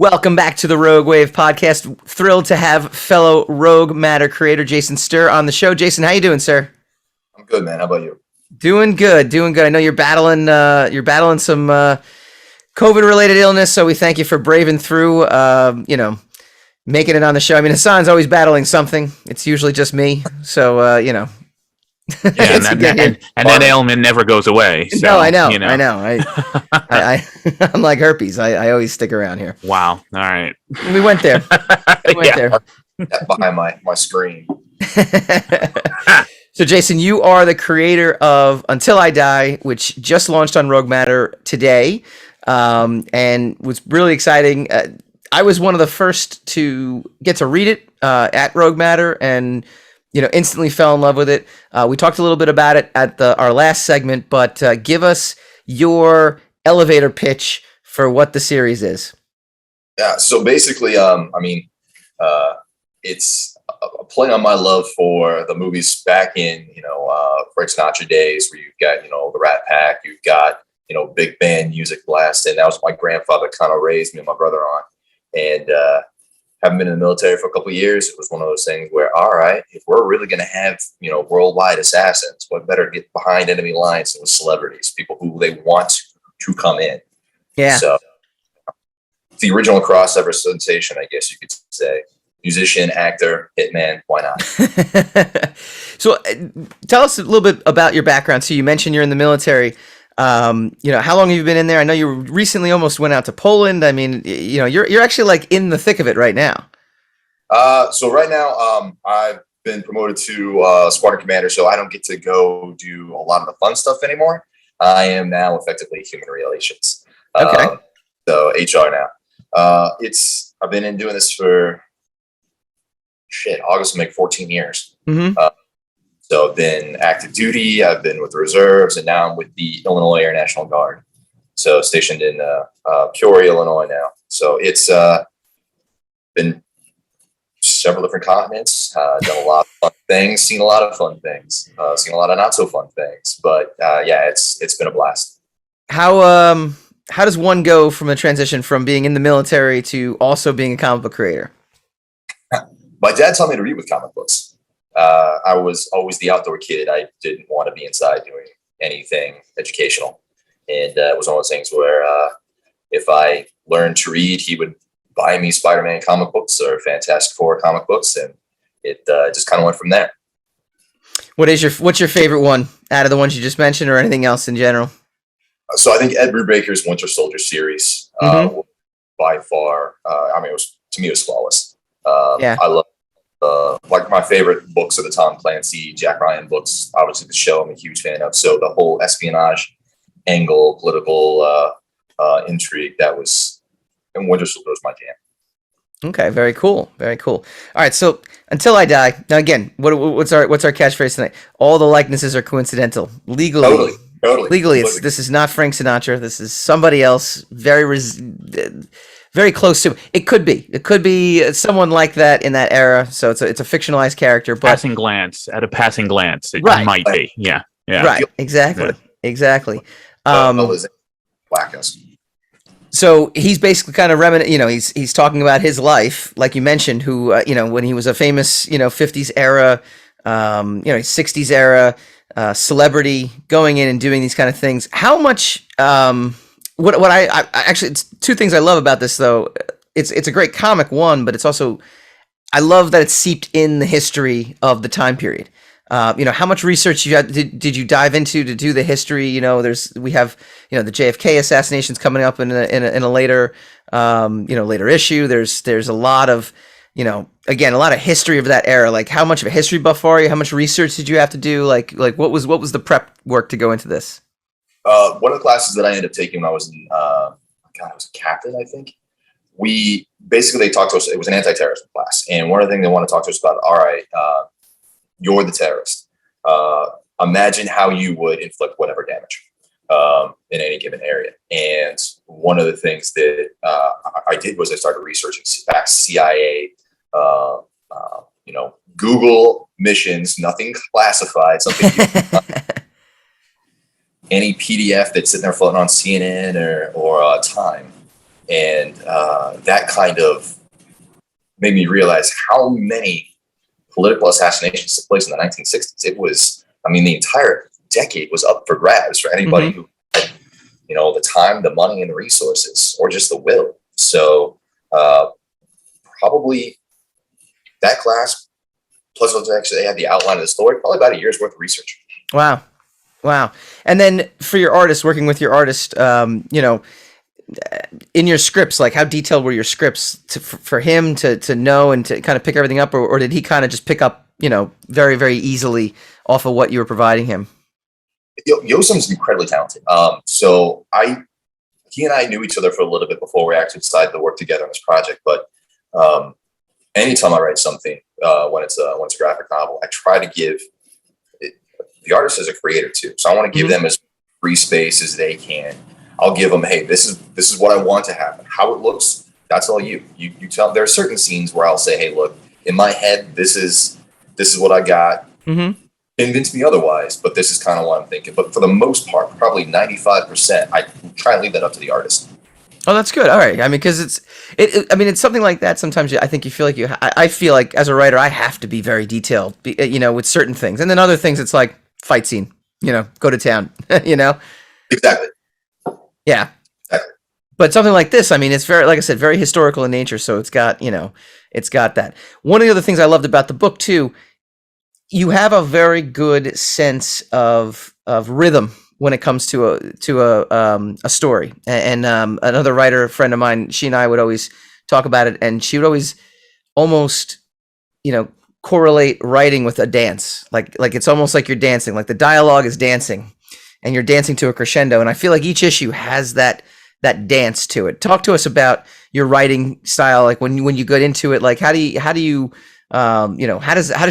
Welcome back to the Rogue Wav Podcast. Thrilled to have fellow Rogue Matter creator Jason Sterr on the show. Jason, how you doing, sir? I'm good, man. How about you? Doing good. I know you're battling some COVID-related illness, so we thank you for braving through. Making it on the show. I mean, Hassan's always battling something. It's usually just me, so Yeah, and that ailment never goes away. So, no, I know. I'm like herpes. I always stick around here. Wow. All right. We went there. Behind my screen. So, Jason, you are the creator of Until I Die, which just launched on Rogue Matter today, and was really exciting. I was one of the first to get to read it at Rogue Matter, and instantly fell in love with it. We talked a little bit about it at our last segment, but give us your elevator pitch for what the series is. Yeah, so basically, it's a play on my love for the movies back in, Frank Sinatra days, where you've got, the Rat Pack, you've got, big band music blast, and that was my grandfather kind of raised me and my brother on. And having been in the military for a couple of years, it was one of those things where, all right, if we're really going to have, worldwide assassins, what better to get behind enemy lines than with celebrities, people who they want to come in. Yeah. So the original crossover sensation, I guess you could say. Musician, actor, hitman, why not? So tell us a little bit about your background. So you mentioned you're in the military. How long have you been in there? I know you recently almost went out to Poland. I mean, you're actually like in the thick of it right now. So right now, I've been promoted to squadron commander, so I don't get to go do a lot of the fun stuff anymore. I am now effectively human relations. Okay. So HR now. I've been in doing this for August will make 14 years. Mm-hmm. So I've been active duty, I've been with the reserves, and now I'm with the Illinois Air National Guard. So stationed in Peoria, Illinois now. So it's been several different continents, done a lot of fun things, seen a lot of fun things, seen a lot of not so fun things. But it's been a blast. How does one go from a transition from being in the military to also being a comic book creator? My dad taught me to read with comic books. I was always the outdoor kid. I didn't want to be inside doing anything educational. And it was one of those things where if I learned to read, he would buy me Spider-Man comic books or Fantastic Four comic books. And it just kind of went from there. What's your favorite one out of the ones you just mentioned, or anything else in general? So I think Ed Brubaker's Winter Soldier series, by far, it was flawless. Yeah. I love like my favorite books are the Tom Clancy, Jack Ryan books. Obviously, the show I'm a huge fan of. So the whole espionage angle, political intrigue, and Winter Soldier was my jam. Okay, very cool. All right, so Until I Die. Now again, what's our catchphrase tonight? All the likenesses are coincidental. Legally. Legally, this is not Frank Sinatra. This is somebody else. Very close to. It could be someone like that in that era. So it's a fictionalized character. But at a passing glance, it might be. Yeah. Right. Exactly. Wackos. So he's basically kind of he's talking about his life, like you mentioned, who when he was a famous 50s era, 60s era celebrity, going in and doing these kind of things. How much? What I actually, it's two things I love about this though. It's a great comic, one, but it's also, I love that it's seeped in the history of the time period. How much research did you dive into to do the history? We have the JFK assassinations coming up in a later later issue. There's a lot of again, a lot of history of that era. Like, how much of a history buff are you? How much research did you have to do? Like what was the prep work to go into this? One of the classes that I ended up taking when I was I was a captain, I think. They talked to us, it was an anti-terrorism class. And one of the things they want to talk to us about, all right, you're the terrorist. Imagine how you would inflict whatever damage in any given area. And one of the things that I did was I started researching back CIA, Google missions, nothing classified, something any PDF that's sitting there floating on CNN or Time. And that kind of made me realize how many political assassinations took place in the 1960s. It was, I mean, the entire decade was up for grabs for anybody who had, the time, the money, and the resources, or just the will. So probably that class, plus what's actually they had the outline of the story, probably about a year's worth of research. Wow. And then for your artist, working with your artist, in your scripts, like how detailed were your scripts for him to know and to kind of pick everything up, or did he kind of just pick up, very, very easily off of what you were providing him? Yosem's incredibly talented. He and I knew each other for a little bit before we actually decided to work together on this project. But anytime I write something, when it's a graphic novel, I try to give the artist as a creator too. So I want to give them as free space as they can. I'll give them, hey, this is what I want to happen. How it looks, that's all you. You tell. There are certain scenes where I'll say, hey, look, in my head, this is what I got. Convince me otherwise, but this is kind of what I'm thinking. But for the most part, probably 95%, I try and leave that up to the artist. Oh, that's good. All right. I mean, because it's something like that. Sometimes I think you feel like I feel like as a writer, I have to be very detailed, with certain things, and then other things, it's like fight scene, go to town, Exactly. Yeah. Exactly. But something like this, I mean, it's very, like I said, very historical in nature. So it's got that. One of the other things I loved about the book too, you have a very good sense of rhythm when it comes to a story. And another writer, a friend of mine, she and I would always talk about it, and she would always almost, correlate writing with a dance. Like it's almost like you're dancing, like the dialogue is dancing and you're dancing to a crescendo. And I feel like each issue has that dance to it. Talk to us about your writing style. Like when you get into it, like how does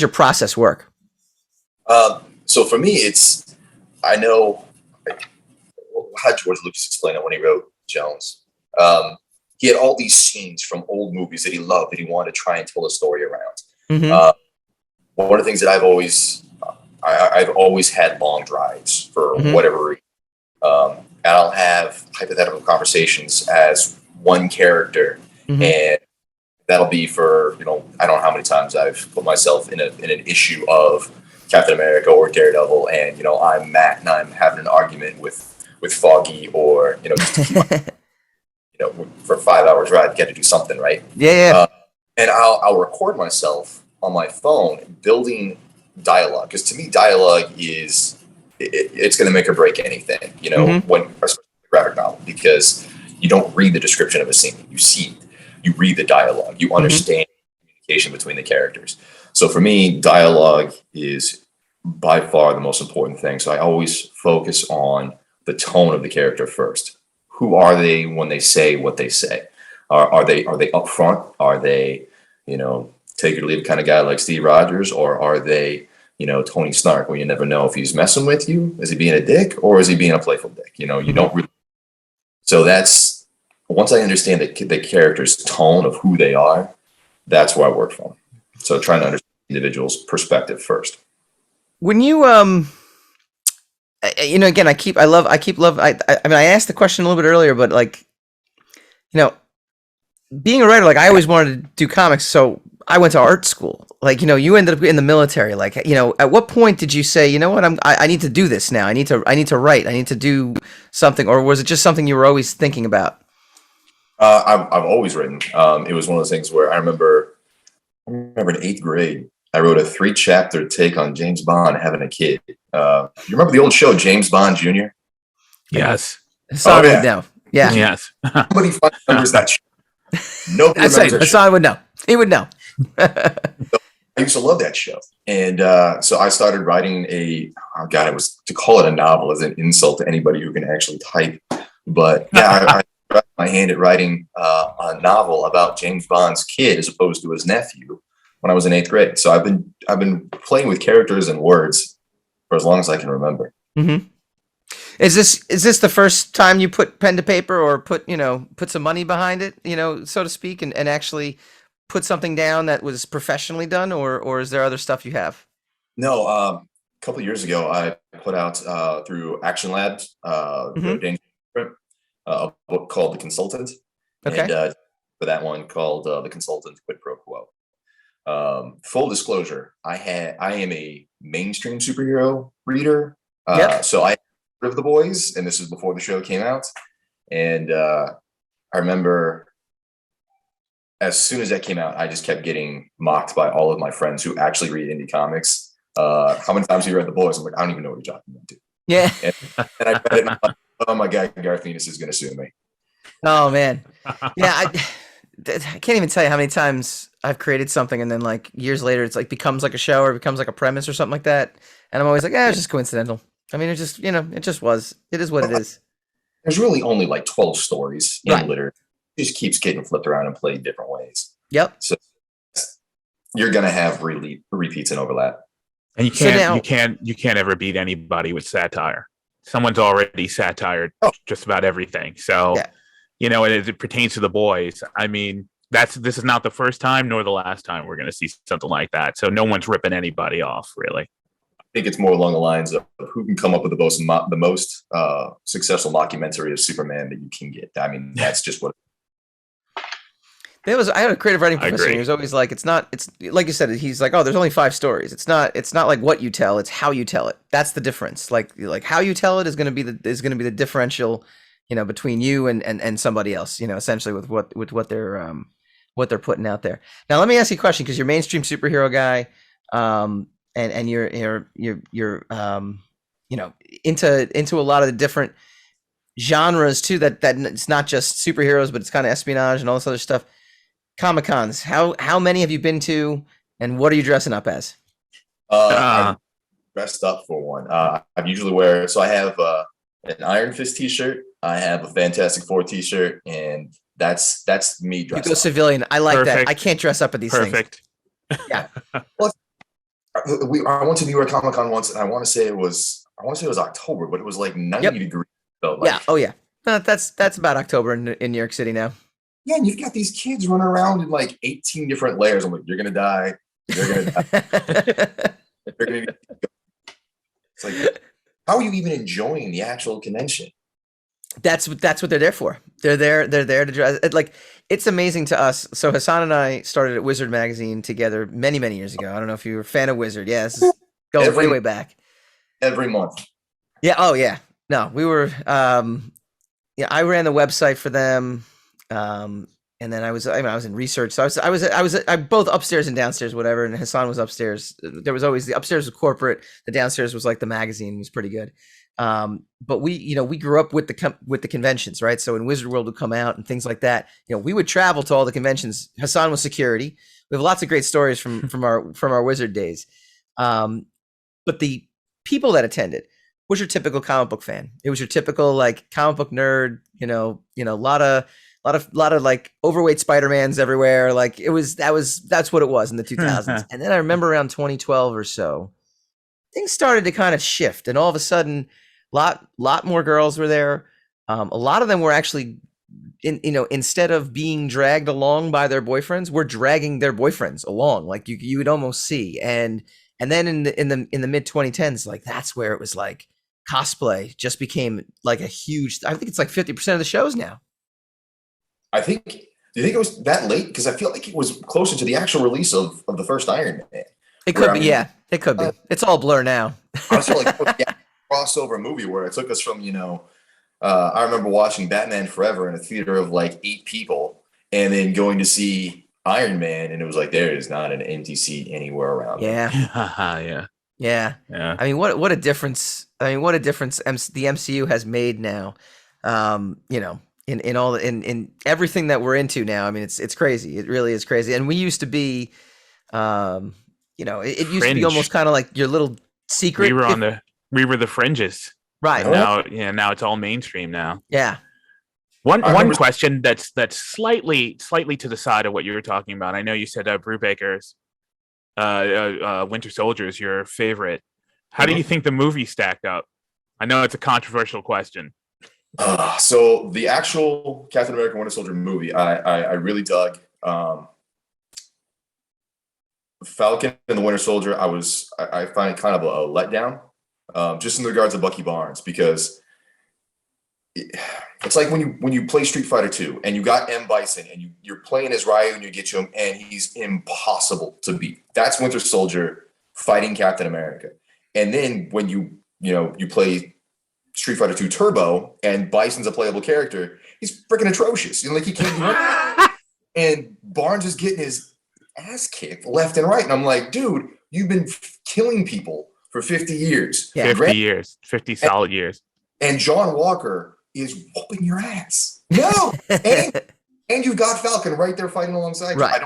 your process work? So for me, I know how George Lucas explained it when he wrote Jones. He had all these scenes from old movies that he loved that he wanted to try and tell a story around. One of the things that I've always had long drives for whatever reason. And I'll have hypothetical conversations as one character, and that'll be for, I don't know how many times I've put myself in an issue of Captain America or Daredevil, and I'm Matt and I'm having an argument with Foggy, or just to keep for 5 hours ride, get to do something, right? Yeah. And I'll record myself on my phone building dialogue, because to me dialogue is it's going to make or break anything, when especially a graphic novel, because you don't read the description of a scene, you see it, you read the dialogue, you understand communication between the characters. So for me, dialogue is by far the most important thing. So I always focus on the tone of the character first. Who are they when they say what they say? Are they upfront? Are they, take it or leave it kind of guy like Steve Rogers, or are they, Tony Stark, where you never know if he's messing with you? Is he being a dick, or is he being a playful dick? You don't really. So that's, once I understand the character's tone of who they are, that's where I work from. So trying to understand the individual's perspective first. When you again, I asked the question a little bit earlier, but like, being a writer, like I always wanted to do comics, so I went to art school. Like, you ended up in the military. Like, at what point did you say, you know what, I need to do this now. I need to write. I need to do something, or was it just something you were always thinking about? I've always written. It was one of those things where I remember in 8th grade, I wrote a 3-chapter take on James Bond having a kid. You remember the old show James Bond Jr.? Yes. Hassan would know. Yeah. Yes. Nobody remembers that show. Nobody remembers that show. Hassan would know. He would know. I used to love that show. And so I started writing to call it a novel is an insult to anybody who can actually type. But yeah, I tried my hand at writing a novel about James Bond's kid as opposed to his nephew when I was in 8th grade. So I've been playing with characters and words for as long as I can remember. Is this the first time you put pen to paper, or put some money behind it, so to speak, and actually put something down that was professionally done, or is there other stuff you have? No, a couple of years ago, I put out through Action Labs, a book called The Consultant. Okay. And for that one called The Consultant Quid Pro Quo. Full disclosure, I am a mainstream superhero reader. So I heard of The Boys, and this was before the show came out. And I remember as soon as that came out, I just kept getting mocked by all of my friends who actually read indie comics. How many times have you read The Boys? I'm like, I don't even know what you're talking about, dude. Yeah. And I read it, and I'm like, oh my God, Garth Ennis is going to sue me. Oh man. Yeah. I can't even tell you how many times I've created something and then like years later it's like becomes like a show or becomes like a premise or something like that. And I'm always like, it's just coincidental. I mean, it just, it just was. It is what it is. There's really only like 12 stories in Right. literature. It just keeps getting flipped around and played different ways. Yep. So you're gonna have repeats and overlap. And you can't ever beat anybody with satire. Someone's already satired just about everything. So as it pertains to The Boys, I mean, this is not the first time nor the last time we're going to see something like that. So no one's ripping anybody off, really. I think it's more along the lines of who can come up with the most successful mockumentary of Superman that you can get. I mean, that's just what. I had a creative writing professor. He was always like, it's like you said, he's like, there's only 5 stories. It's not like what you tell, it's how you tell it. That's the difference. Like how you tell it is going to be the differential, between you and somebody else, essentially with what they're putting out there. Now, let me ask you a question, because you're a mainstream superhero guy, and you're into a lot of the different genres too, that it's not just superheroes, but it's kind of espionage and all this other stuff. Comic-Cons, how many have you been to, and what are you dressing up as? I'm dressed up for one. I usually wear, so I have an Iron Fist t-shirt, I have a Fantastic Four t-shirt, and that's me dressed up. You go civilian. I like Perfect. that. I can't dress up at these things. Yeah. Well, I went to New York Comic Con once, and I want to say it was October, but it was like 90 degrees. Felt like. Yeah. Oh yeah. That's about October in New York City now. Yeah, and you've got these kids running around in like 18 different layers. I'm like, you're gonna die. You're gonna die. It's like, how are you even enjoying the actual convention? That's what they're there for. They're there to dress. Like, it's amazing to us. So Hassan and I started at Wizard magazine together many years ago. I don't know if you were a fan of Wizard. Yeah, this is going way back. Every month. Yeah. Oh yeah. No, we were. I ran the website for them. And then I was in research. So I was both upstairs and downstairs, whatever. And Hassan was upstairs. There was always the upstairs was corporate. The downstairs was like the magazine. It was pretty good. But we grew up with the conventions, right? So when Wizard World would come out and things like that, we would travel to all the conventions. Hassan was security. We have lots of great stories from our Wizard days. But the people that attended was your typical comic book fan. It was your typical like comic book nerd, a lot of like overweight Spider-Mans everywhere. Like that's what it was in the 2000s. And then I remember around 2012 or so, things started to kind of shift, and all of a sudden, lot more girls were there. A lot of them were actually, instead of being dragged along by their boyfriends, were dragging their boyfriends along. Like you would almost see, and then in the mid 2010s, like that's where it was like cosplay just became like a huge. I think it's like 50% of the shows now. Do you think it was that late? Because I feel like it was closer to the actual release of the first Iron Man. It could be, yeah. It could be. It's all blur now. I was like, crossover movie where it took us from, I remember watching Batman Forever in a theater of like 8 people, and then going to see Iron Man, and it was like, there is not an empty seat anywhere around. Yeah. Yeah. I mean, what a difference. The MCU has made now. In everything that we're into now. I mean, it's crazy. It really is crazy. And we used to be, it used to be almost kind of like your little secret. We were the fringes, right? And now it's all mainstream now. Yeah. One question that's slightly to the side of what you were talking about. I know you said Brubaker's Winter Soldier is your favorite. How do you think the movie stacked up? I know it's a controversial question. So the actual Captain America Winter Soldier movie, I really dug. Falcon and the Winter Soldier, I find kind of a letdown, just in regards to Bucky Barnes, because it's like when you play Street Fighter 2 and you got M. Bison and you're playing as Ryu and you get to him and he's impossible to beat. That's Winter Soldier fighting Captain America. And then when you play Street Fighter 2 Turbo and Bison's a playable character, he's freaking atrocious. Like he can't do and Barnes is getting his ass kicked left and right. And I'm like, dude, you've been killing people for 50 years. Yeah. 50 solid years. And John Walker is whooping your ass. No. and you got Falcon right there fighting alongside you. Right.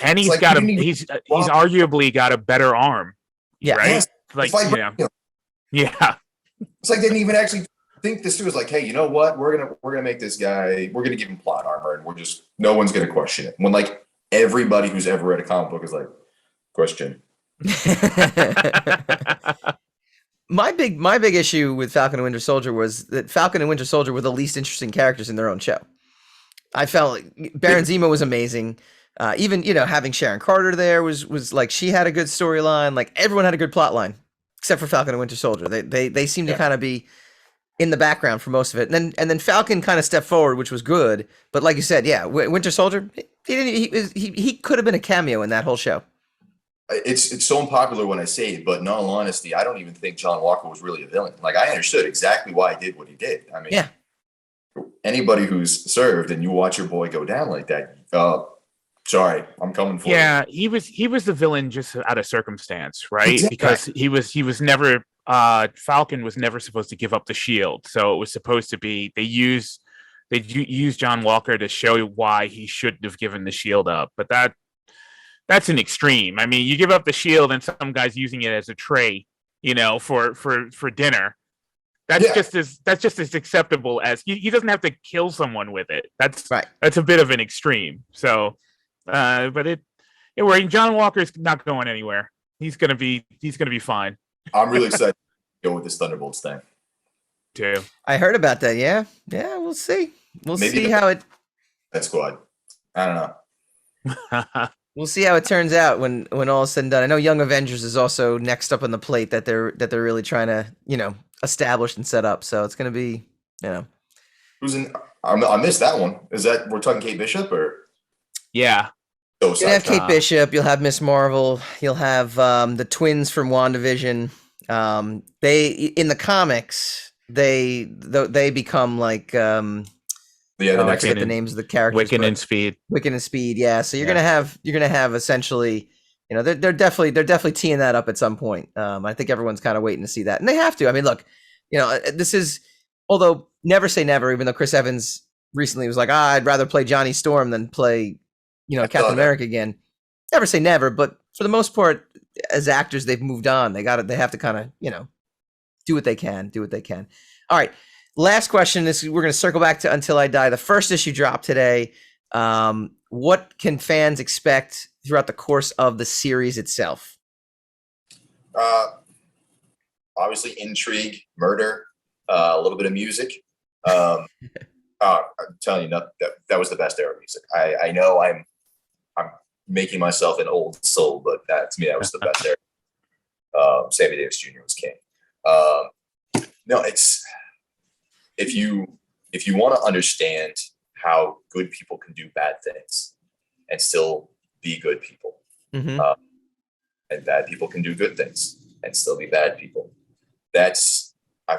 And he's he's arguably got a better arm. Yeah. Right? Yeah. It's like they didn't even actually think this through. It's like, hey, you know what? We're gonna make this guy, we're gonna give him plot armor and no one's gonna question it. When like everybody who's ever read a comic book is like, question. My big issue with Falcon and Winter Soldier was that Falcon and Winter Soldier were the least interesting characters in their own show. I felt like Baron Zemo was amazing. Even having Sharon Carter there was like she had a good storyline. Like everyone had a good plot line, except for Falcon and Winter Soldier. They seemed to kind of be in the background for most of it. And then Falcon kind of stepped forward, which was good. But like you said, Winter Soldier, he could have been a cameo in that whole show. It's so unpopular when I say it, but in all honesty, I don't even think John Walker was really a villain. Like I understood exactly why he did what he did. I mean, anybody who's served and you watch your boy go down like that, sorry, I'm coming for you. Yeah, he was the villain just out of circumstance, right? Exactly. Because he was never Falcon was never supposed to give up the shield. So it was supposed to be they used John Walker to show why he shouldn't have given the shield up. But that's an extreme. I mean, you give up the shield and some guy's using it as a tray, for dinner. That's just as acceptable as he doesn't have to kill someone with it. That's right. That's a bit of an extreme. So, but John Walker's not going anywhere. He's gonna be fine. I'm really excited to go with this Thunderbolts thing. Too. I heard about that. Yeah, we'll see. We'll see how it. That squad. I don't know. We'll see how it turns out when all is said and done. I know Young Avengers is also next up on the plate that they're really trying to establish and set up. So it's going to be Who's in? I missed that one. Is that we're talking Kate Bishop or? Yeah. You'll have Kate Bishop. You'll have Miss Marvel. You'll have the twins from WandaVision. They in the comics they become like. I forget the names of the characters. Wiccan and Speed. Yeah. So you're gonna have essentially, they're definitely teeing that up at some point. I think everyone's kind of waiting to see that, and they have to. I mean, look, this is, although never say never. Even though Chris Evans recently was like, I'd rather play Johnny Storm than play, Captain America again. Never say never, but for the most part, as actors, they've moved on. They have to kind of, do what they can. All right. Last question is we're going to circle back to Until I Die. The first issue dropped today. What can fans expect throughout the course of the series itself? Obviously, intrigue, murder, a little bit of music. I'm telling you, that was the best era of music. I know I'm making myself an old soul, but to me, that was the best era. Sammy Davis Jr. was king. No, it's. If you want to understand how good people can do bad things and still be good people, and bad people can do good things and still be bad people, I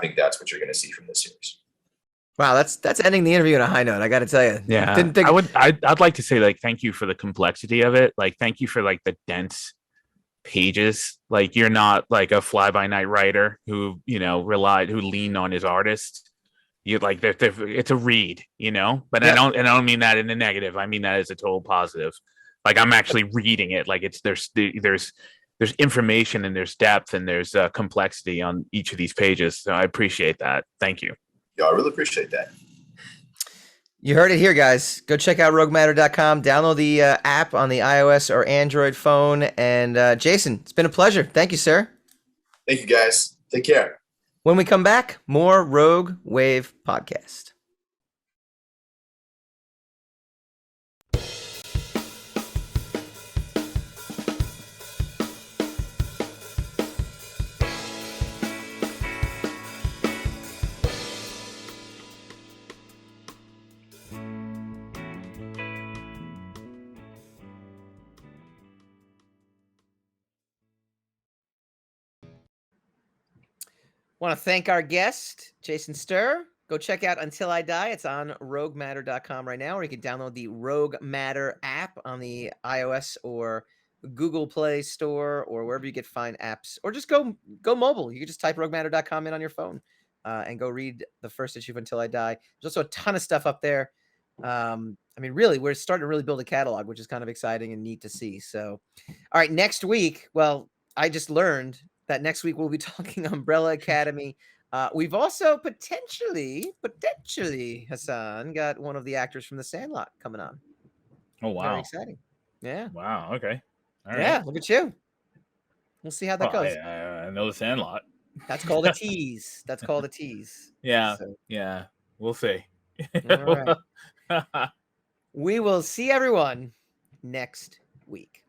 think that's what you're going to see from this series. Wow, that's ending the interview on a high note. I got to tell you. Yeah, I'd like to say like thank you for the complexity of it. Like thank you for like the dense pages. Like you're not like a fly by night writer who leaned on his artist. You like it's a read, but I don't mean that in a negative. I mean that as a total positive. Like I'm actually reading it. Like there's information and there's depth and there's complexity on each of these pages. So I appreciate that. Thank you. Yeah, I really appreciate that. You heard it here, guys. Go check out roguematter.com. Download the app on the iOS or Android phone. And Jason, it's been a pleasure. Thank you, sir. Thank you, guys. Take care. When we come back, more Rogue Wav Podcast. Want to thank our guest, Jason Sterr. Go check out Until I Die. It's on roguematter.com right now, or you can download the Rogue Matter app on the iOS or Google Play Store or wherever you get fine apps, or just go mobile. You can just type roguematter.com in on your phone and go read the first issue of Until I Die. There's also a ton of stuff up there. I mean, really, we're starting to really build a catalog, which is kind of exciting and neat to see. So, all right, next week, well, I just learned that next week we'll be talking Umbrella Academy. We've also potentially, Hassan, got one of the actors from The Sandlot coming on. Oh, wow. Very exciting. Yeah. Wow. Okay. All right. Yeah, look at you. We'll see how that goes. I know The Sandlot. That's called a tease. Yeah. So. Yeah. We'll see. All right. We will see everyone next week.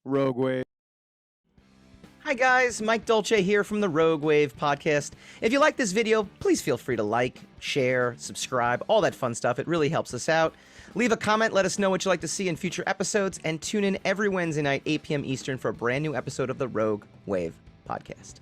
Rogue Wave. Hi guys, Mike Dolce here from the Rogue Wav Podcast. If you like this video, please feel free to like, share, subscribe, all that fun stuff. It really helps us out. Leave a comment, let us know what you'd like to see in future episodes, and tune in every Wednesday night, 8 p.m. Eastern, for a brand new episode of the Rogue Wav Podcast.